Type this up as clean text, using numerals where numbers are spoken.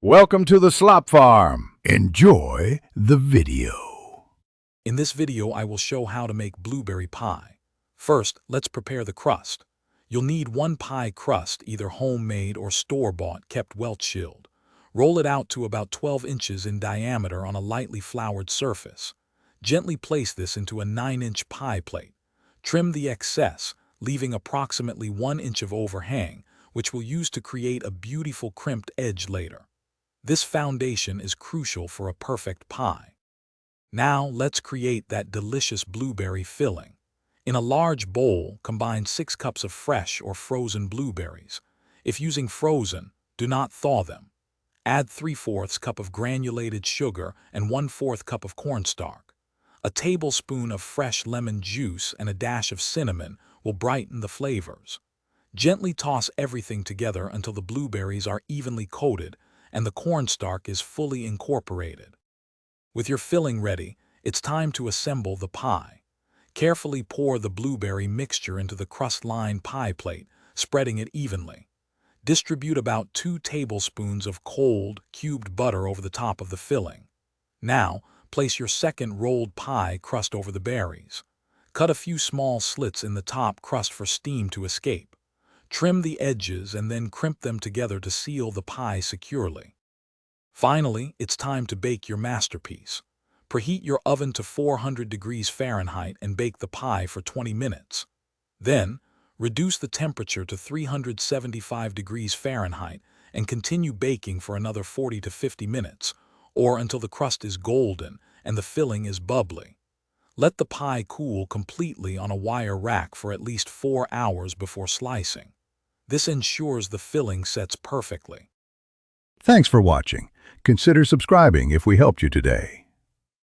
Welcome to the Slop Farm. Enjoy the video. In this video, I will show how to make blueberry pie. First, let's prepare the crust. You'll need one pie crust, either homemade or store-bought, kept well chilled. Roll it out to about 12 inches in diameter on a lightly floured surface. Gently place this into a 9-inch pie plate. Trim the excess, leaving approximately 1 inch of overhang, which we'll use to create a beautiful crimped edge later. This foundation is crucial for a perfect pie. Now let's create that delicious blueberry filling. In a large bowl, combine 6 cups of fresh or frozen blueberries. If using frozen, do not thaw them. Add 3/4 cup of granulated sugar and 1/4 cup of cornstarch. A tablespoon of fresh lemon juice and a dash of cinnamon will brighten the flavors. Gently toss everything together until the blueberries are evenly coated and the cornstarch is fully incorporated. With your filling ready, it's time to assemble the pie. Carefully pour the blueberry mixture into the crust-lined pie plate, spreading it evenly. Distribute about 2 tablespoons of cold, cubed butter over the top of the filling. Now, place your second rolled pie crust over the berries. Cut a few small slits in the top crust for steam to escape. Trim the edges and then crimp them together to seal the pie securely. Finally, it's time to bake your masterpiece. Preheat your oven to 400 degrees Fahrenheit and bake the pie for 20 minutes. Then, reduce the temperature to 375 degrees Fahrenheit and continue baking for another 40 to 50 minutes, or until the crust is golden and the filling is bubbly. Let the pie cool completely on a wire rack for at least 4 hours before slicing. This ensures the filling sets perfectly. Thanks for watching. Consider subscribing if we helped you today.